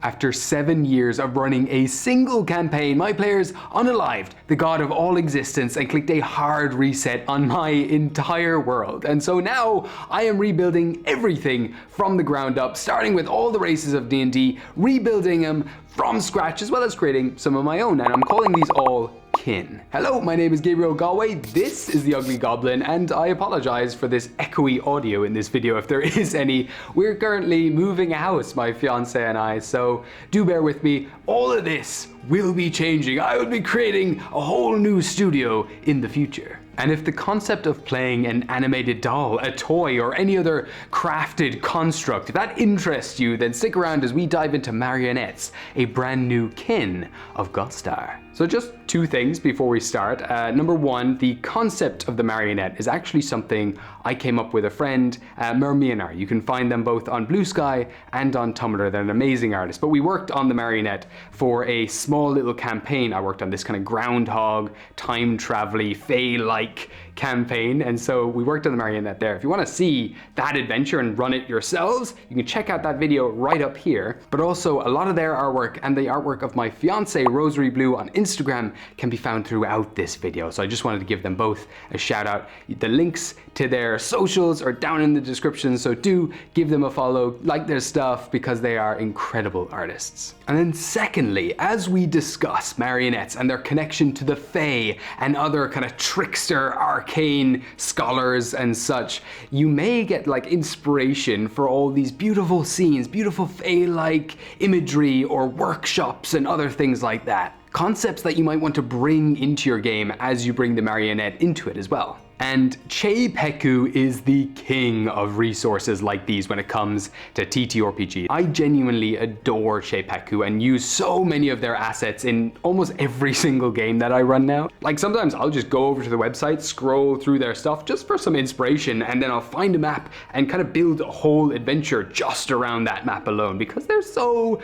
After 7 years of running a single campaign, my players unalived the god of all existence and clicked a hard reset on my entire world. And so now I am rebuilding everything from the ground up, starting with all the races of D&D, rebuilding them from scratch, as well as creating some of my own, and I'm calling these all kin. Hello, my name is Gabriel Galway, this is the Ugly Goblin, and I apologize for this echoey audio in this video if there is any. We're currently moving house, my fiance and I, so do bear with me. All of this will be changing. I will be creating a whole new studio in the future. And if the concept of playing an animated doll, a toy, or any other crafted construct, if that interests you, then stick around as we dive into Marionettes, a brand new kin of Godstar. So just two things before we start. Number one, the concept of the marionette is actually something I came up with a friend, Mermianar. You can find them both on BlueSky and on Tumblr. They're an amazing artist. But we worked on the marionette for a small little campaign. I worked on this kind of groundhog, time travel-y, Fey-like campaign, and so we worked on the marionette there. If you want to see that adventure and run it yourselves, you can check out that video right up here. But also a lot of their artwork and the artwork of my fiance Rosary Blue on Instagram can be found throughout this video. So I just wanted to give them both a shout out. The links to their socials are down in the description, so do give them a follow, like their stuff, because they are incredible artists. And then secondly, as we discuss marionettes and their connection to the Fey and other kind of trickster arcane scholars and such, you may get like inspiration for all these beautiful scenes, beautiful Fey-like imagery or workshops and other things like that. Concepts that you might want to bring into your game as you bring the marionette into it as well. And Chapekku is the king of resources like these when it comes to TTRPG. I genuinely adore Chapekku and use so many of their assets in almost every single game that I run now. Like sometimes I'll just go over to the website, scroll through their stuff just for some inspiration, and then I'll find a map and kind of build a whole adventure just around that map alone because they're so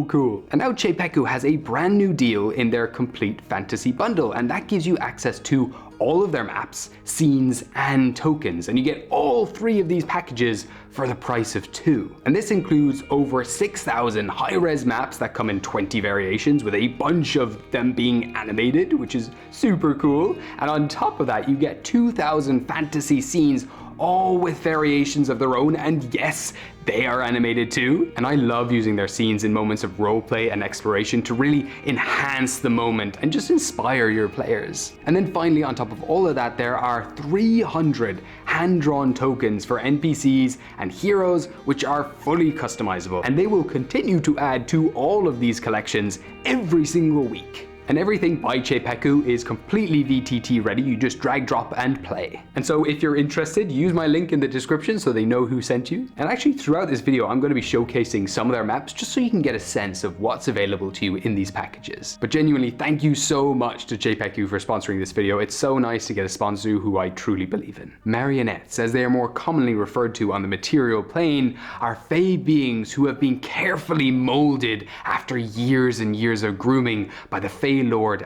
cool. And now Chapekku has a brand new deal in their complete fantasy bundle, and that gives you access to all of their maps, scenes, and tokens, and you get all 3 of these packages for the price of 2. And this includes over 6,000 high-res maps that come in 20 variations, with a bunch of them being animated, which is super cool. And on top of that, you get 2,000 fantasy scenes, all with variations of their own, and yes, they are animated too. And I love using their scenes in moments of roleplay and exploration to really enhance the moment and just inspire your players. And then finally, on top of all of that, there are 300 hand-drawn tokens for NPCs and heroes, which are fully customizable, and they will continue to add to all of these collections every single week. And everything by Chapekku is completely VTT ready. You just drag, drop, and play. And so if you're interested, use my link in the description so they know who sent you. And actually throughout this video, I'm going to be showcasing some of their maps just so you can get a sense of what's available to you in these packages. But genuinely, thank you so much to Chapekku for sponsoring this video. It's so nice to get a sponsor who I truly believe in. Marionettes, as they are more commonly referred to on the material plane, are Fey beings who have been carefully molded after years and years of grooming by the Feylord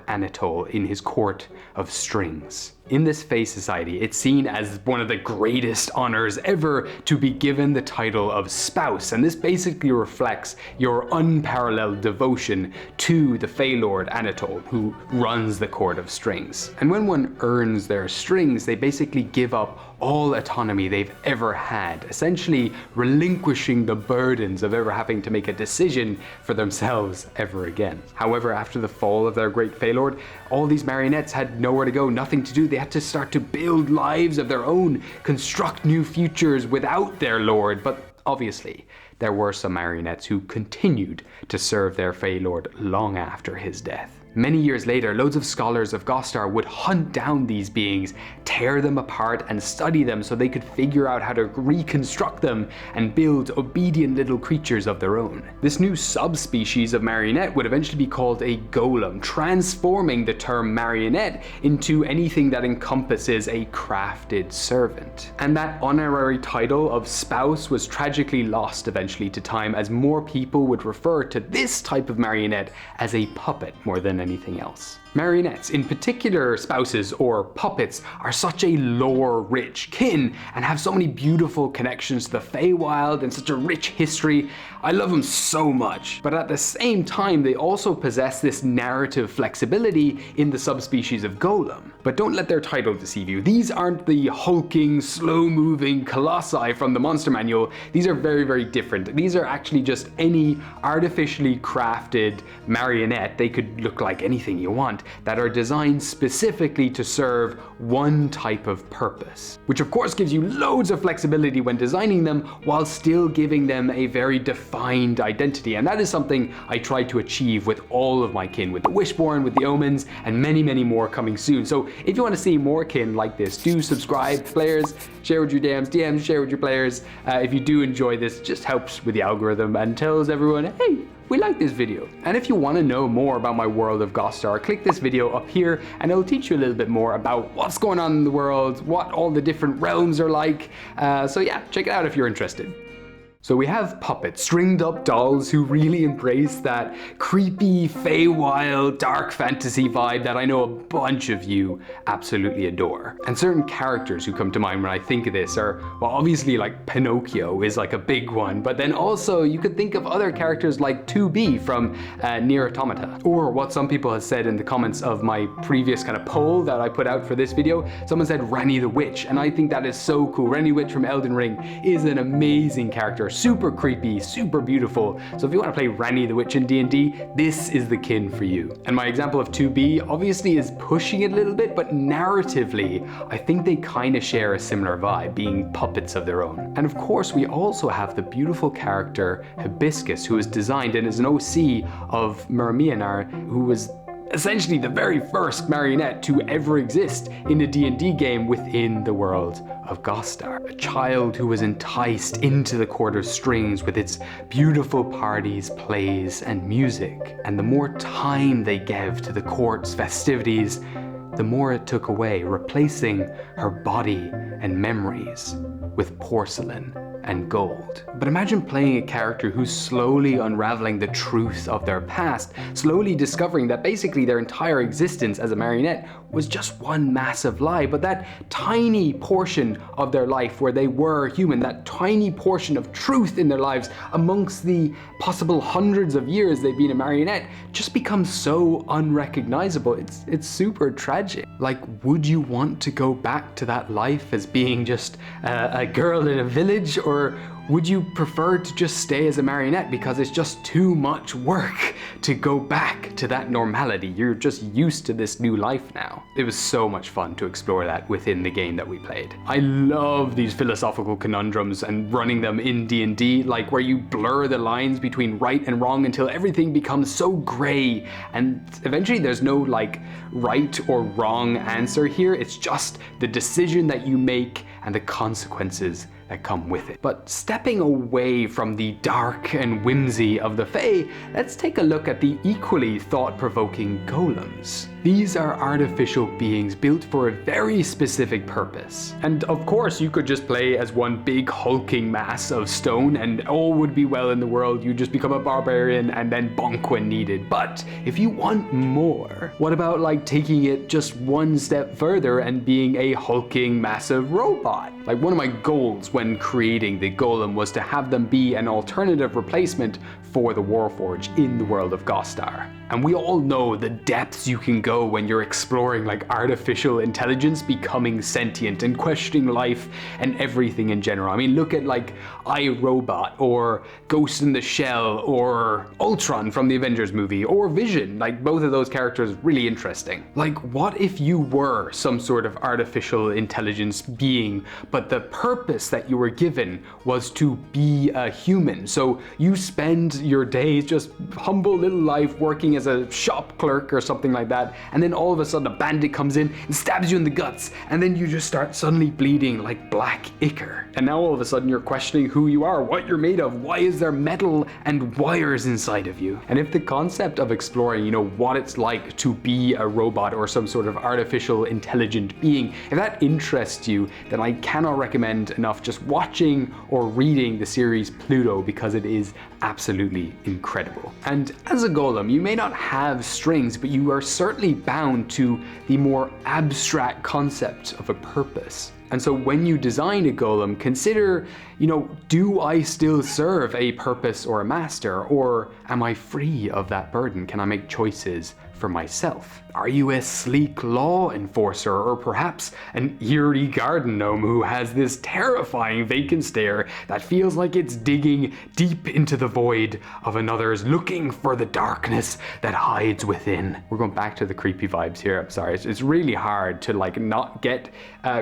Anatole in his court of strings. In this Fey society, it's seen as one of the greatest honors ever to be given the title of spouse, and this basically reflects your unparalleled devotion to the Feylord Anatole, who runs the court of strings. And when one earns their strings, they basically give up all autonomy they've ever had, essentially relinquishing the burdens of ever having to make a decision for themselves ever again. However, after the fall of their great Feylord, all these marionettes had nowhere to go, nothing to do. They had to start to build lives of their own, construct new futures without their lord. But obviously, there were some marionettes who continued to serve their Feylord long after his death. Many years later, loads of scholars of Godstar would hunt down these beings, tear them apart, and study them so they could figure out how to reconstruct them and build obedient little creatures of their own. This new subspecies of marionette would eventually be called a Golem, transforming the term marionette into anything that encompasses a crafted servant. And that honorary title of spouse was tragically lost eventually to time, as more people would refer to this type of marionette as a puppet more than anything else. Marionettes, in particular spouses or puppets, are such a lore-rich kin and have so many beautiful connections to the Feywild and such a rich history. I love them so much. But at the same time, they also possess this narrative flexibility in the subspecies of Golem. But don't let their title deceive you. These aren't the hulking, slow-moving colossi from the monster manual. These are very, very different. These are actually just any artificially crafted marionette. They could look like anything you want, that are designed specifically to serve one type of purpose, which of course gives you loads of flexibility when designing them while still giving them a very defined identity. And that is something I try to achieve with all of my kin, with the Wishborn, with the Omens, and many, many more coming soon. So if you want to see more kin like this, do subscribe. Players, share with your DMs, share with your players. If you do enjoy this, it just helps with the algorithm and tells everyone, hey, we like this video. And if you want to know more about my world of Gostar, click this video up here and it'll teach you a little bit more about what's going on in the world, what all the different realms are like. So yeah, check it out if you're interested. So we have puppets, stringed up dolls who really embrace that creepy, Feywild, dark fantasy vibe that I know a bunch of you absolutely adore. And certain characters who come to mind when I think of this are, well, obviously like Pinocchio is like a big one, but then also you could think of other characters like 2B from Nier Automata, or what some people have said in the comments of my previous kind of poll that I put out for this video. Someone said Ranni the Witch, and I think that is so cool. Ranni the Witch from Elden Ring is an amazing character. Super creepy, super beautiful. So if you want to play Ranni the Witch in D&D, this is the kin for you. And my example of 2B obviously is pushing it a little bit, but narratively, I think they kind of share a similar vibe, being puppets of their own. And of course, we also have the beautiful character Hibiscus, who was designed and is an OC of Mermianar, who was essentially the very first marionette to ever exist in a D&D game within the world of Gostar. A child who was enticed into the court of strings with its beautiful parties, plays, and music. And the more time they gave to the court's festivities, the more it took away, replacing her body and memories with porcelain and gold. But imagine playing a character who's slowly unraveling the truth of their past, slowly discovering that basically their entire existence as a marionette was just one massive lie, but that tiny portion of their life where they were human, that tiny portion of truth in their lives amongst the possible hundreds of years they've been a marionette just becomes so unrecognizable. It's super tragic. Like, would you want to go back to that life as being just a girl in a village, or would you prefer to just stay as a marionette because it's just too much work to go back to that normality? You're just used to this new life now. It was so much fun to explore that within the game that we played. I love these philosophical conundrums and running them in D&D, like where you blur the lines between right and wrong until everything becomes so gray, and eventually there's no like right or wrong answer here. It's just the decision that you make and the consequences that come with it. But stepping away from the dark and whimsy of the Fae, let's take a look at the equally thought-provoking golems. These are artificial beings built for a very specific purpose. And of course, you could just play as one big hulking mass of stone and all would be well in the world. You just become a barbarian and then bonk when needed. But if you want more, what about like taking it just one step further and being a hulking massive robot? Like, one of my goals when creating the golem was to have them be an alternative replacement for the Warforged in the world of Gostar. And we all know the depths you can go when you're exploring like artificial intelligence becoming sentient and questioning life and everything in general. I mean, look at like iRobot or Ghost in the Shell or Ultron from the Avengers movie, or Vision. Like, both of those characters really interesting. Like, what if you were some sort of artificial intelligence being, but the purpose that you were given was to be a human? So you spend your days just humble little life working as a shop clerk or something like that, and then all of a sudden a bandit comes in and stabs you in the guts, and then you just start suddenly bleeding like black ichor. And now all of a sudden you're questioning who you are, what you're made of, why is there metal and wires inside of you? And if the concept of exploring, what it's like to be a robot or some sort of artificial intelligent being, if that interests you, then I cannot cannot recommend enough just watching or reading the series Pluto because it is absolutely incredible. And as a golem, you may not have strings, but you are certainly bound to the more abstract concept of a purpose. And so when you design a golem, consider, do I still serve a purpose or a master, or am I free of that burden? Can I make choices for myself? Are you a sleek law enforcer, or perhaps an eerie garden gnome who has this terrifying vacant stare that feels like it's digging deep into the void of another's, looking for the darkness that hides within? We're going back to the creepy vibes here. I'm sorry, it's really hard to not get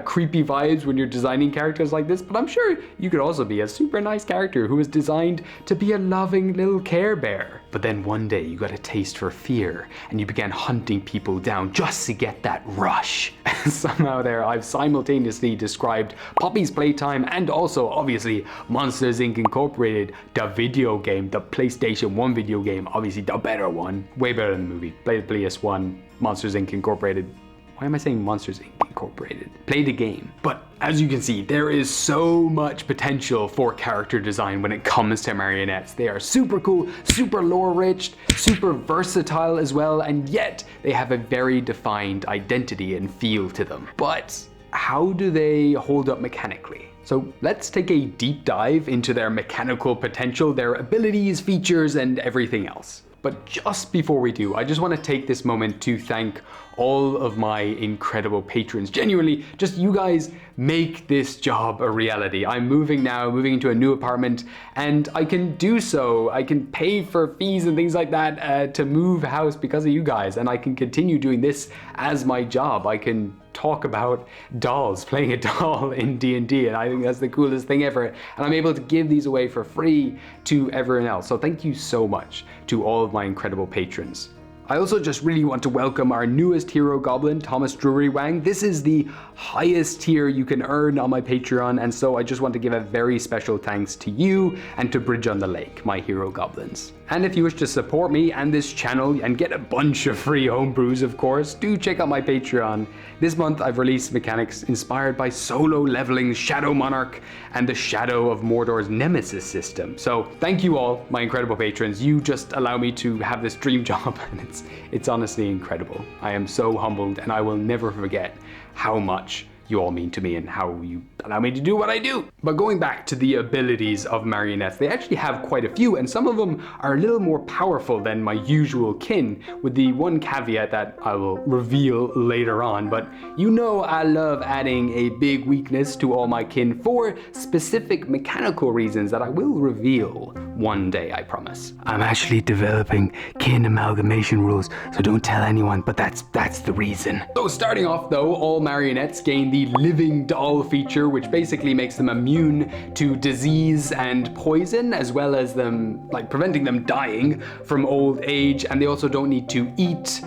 creepy vibes when you're designing characters like this, but I'm sure you could also be a super nice character who is designed to be a loving little Care Bear. But then one day you got a taste for fear and you began hunting people down just to get that rush. Somehow there I've simultaneously described Poppy's Playtime and also obviously Monsters Inc. Incorporated, the video game, the PlayStation 1 video game, obviously the better one, way better than the movie. Play the PS1, Monsters Inc. Incorporated. Why am I saying Monsters Inc. Incorporated? Play the game. But as you can see, there is so much potential for character design when it comes to marionettes. They are super cool, super lore-rich, super versatile as well, and yet they have a very defined identity and feel to them. But how do they hold up mechanically? So let's take a deep dive into their mechanical potential, their abilities, features, and everything else. But just before we do, I just want to take this moment to thank all of my incredible patrons. Genuinely, just you guys make this job a reality. I'm moving into a new apartment, and I can do so. I can pay for fees and things like that to move house because of you guys, and I can continue doing this as my job. I can talk about dolls, playing a doll in D&D, and I think that's the coolest thing ever. And I'm able to give these away for free to everyone else. So thank you so much to all of my incredible patrons. I also just really want to welcome our newest hero goblin, Thomas Drury Wang. This is the highest tier you can earn on my Patreon, and so I just want to give a very special thanks to you and to Bridge on the Lake, my hero goblins. And if you wish to support me and this channel and get a bunch of free homebrews, of course, do check out my Patreon. This month I've released mechanics inspired by Solo Leveling's Shadow Monarch and the Shadow of Mordor's Nemesis system. So thank you all, my incredible patrons. You just allow me to have this dream job, and it's honestly incredible. I am so humbled, and I will never forget how much you all mean to me and how you allow me to do what I do. But going back to the abilities of marionettes, they actually have quite a few, and some of them are a little more powerful than my usual kin, with the one caveat that I will reveal later on. But I love adding a big weakness to all my kin for specific mechanical reasons that I will reveal one day, I promise. I'm actually developing kin amalgamation rules, so don't tell anyone, but that's the reason. So starting off though, all marionettes gain the living doll feature, which basically makes them immune to disease and poison, as well as them preventing them dying from old age, and they also don't need to eat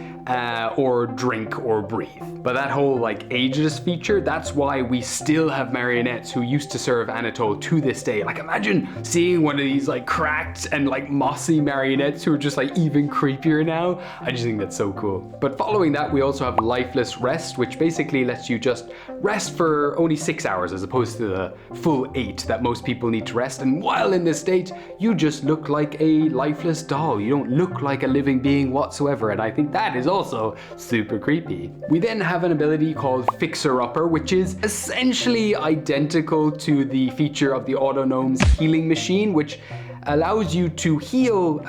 or drink or breathe. But that whole ageless feature, that's why we still have marionettes who used to serve Anatole to this day. Imagine seeing one of these cracked and mossy marionettes who are just even creepier now. I just think that's so cool. But following that, we also have lifeless rest, which basically lets you just rest for only 6 hours as opposed to the full 8 that most people need to rest. And while in this state, you just look like a lifeless doll. You don't look like a living being whatsoever, and I think that is also super creepy. We then have an ability called Fixer Upper, which is essentially identical to the feature of the Auto Gnome's healing machine, which allows you to heal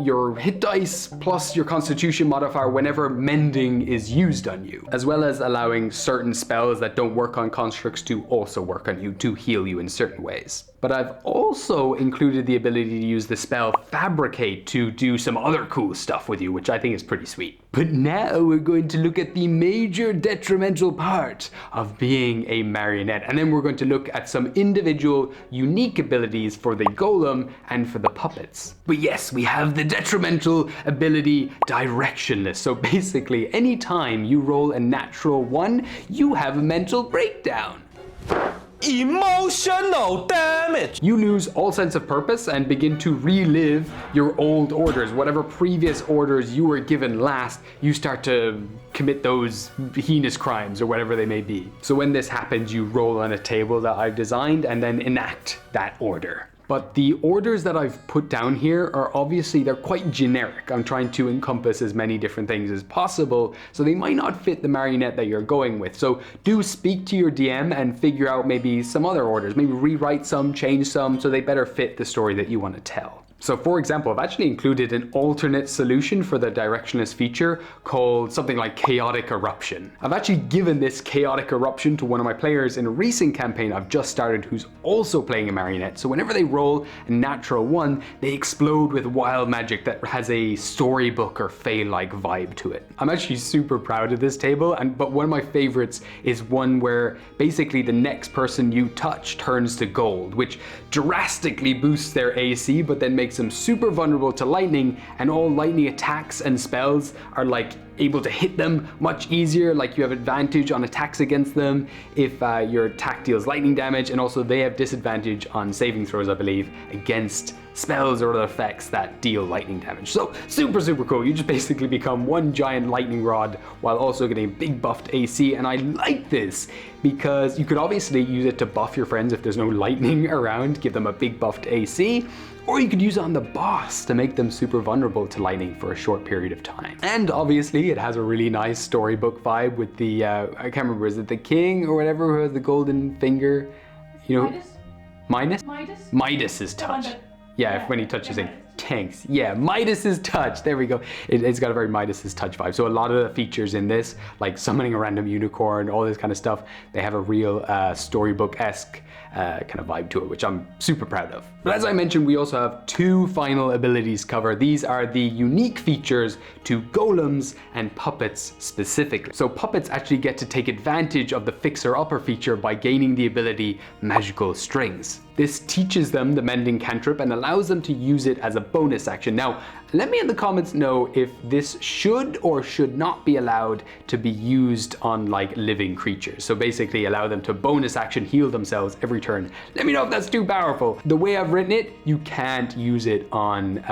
your hit dice plus your constitution modifier whenever mending is used on you, as well as allowing certain spells that don't work on constructs to also work on you to heal you in certain ways. But I've also included the ability to use the spell Fabricate to do some other cool stuff with you, which I think is pretty sweet. But now we're going to look at the major detrimental part of being a marionette, and then we're going to look at some individual unique abilities for the golem and for the puppets. But yes, we have the detrimental ability Directionless. So basically, anytime you roll a natural 1, you have a mental breakdown. Emotional damage. You lose all sense of purpose and begin to relive your old orders. Whatever previous orders you were given last, you start to commit those heinous crimes or whatever they may be. So when this happens, you roll on a table that I've designed and then enact that order. But the orders that I've put down here are obviously, they're quite generic. I'm trying to encompass as many different things as possible, so they might not fit the marionette that you're going with. So do speak to your DM and figure out maybe some other orders, maybe rewrite some, change some, so they better fit the story that you want to tell. So for example, I've actually included an alternate solution for the directionless feature called something like chaotic eruption. I've actually given this chaotic eruption to one of my players in a recent campaign I've just started who's also playing a marionette. So whenever they roll a natural 1, they explode with wild magic that has a storybook or Fey-like vibe to it. I'm actually super proud of this table, but one of my favorites is one where basically the next person you touch turns to gold, which drastically boosts their AC, but then makes them super vulnerable to lightning, and all lightning attacks and spells are like able to hit them much easier. Like you have advantage on attacks against them if your attack deals lightning damage, and also they have disadvantage on saving throws, I believe, against spells or other effects that deal lightning damage. So super cool. You just basically become one giant lightning rod while also getting big buffed AC, and I like this because you could obviously use it to buff your friends if there's no lightning around, give them a big buffed AC, or you could use it on the boss to make them super vulnerable to lightning for a short period of time. And obviously it has a really nice storybook vibe with the, I can't remember, is it the king or whatever who has the golden finger? You know, Midas? Midas's touch. Yeah, when he touches it. Tanks. Yeah, Midas's touch. There we go. It's got a very Midas's touch vibe. So a lot of the features in this, like summoning a random unicorn, all this kind of stuff, they have a real storybook-esque kind of vibe to it, which I'm super proud of. But as I mentioned, we also have 2 final abilities covered. These are the unique features to golems and puppets specifically. So puppets actually get to take advantage of the fixer-upper feature by gaining the ability Magical Strings. This teaches them the mending cantrip and allows them to use it as a bonus action. Now, let me in the comments know if this should or should not be allowed to be used on like living creatures. So basically allow them to bonus action heal themselves every turn. Let me know if that's too powerful. The way I've written it, you can't use it on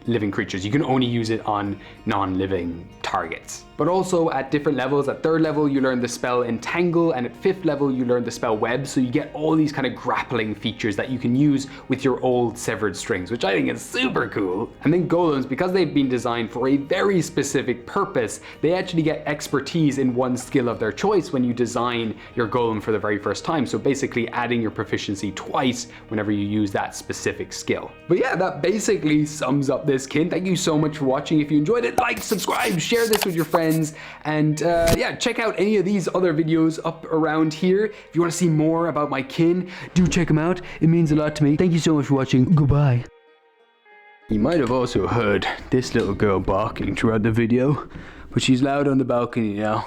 living creatures. You can only use it on non-living targets. But also at different levels, at 3rd level you learn the spell Entangle, and at 5th level you learn the spell Web, so you get all these kind of grappling features that you can use with your old severed strings, which I think is super cool. And then golems, because they've been designed for a very specific purpose, they actually get expertise in one skill of their choice when you design your golem for the very first time, so basically adding your proficiency twice whenever you use that specific skill. But yeah, that basically sums up this kin. Thank you so much for watching. If you enjoyed it, like, subscribe, share this with your friends, and yeah, check out any of these other videos up around here. If you want to see more about my kin, do check them out. It means a lot to me. Thank you so much for watching. Goodbye. You might have also heard this little girl barking throughout the video, but she's loud on the balcony now.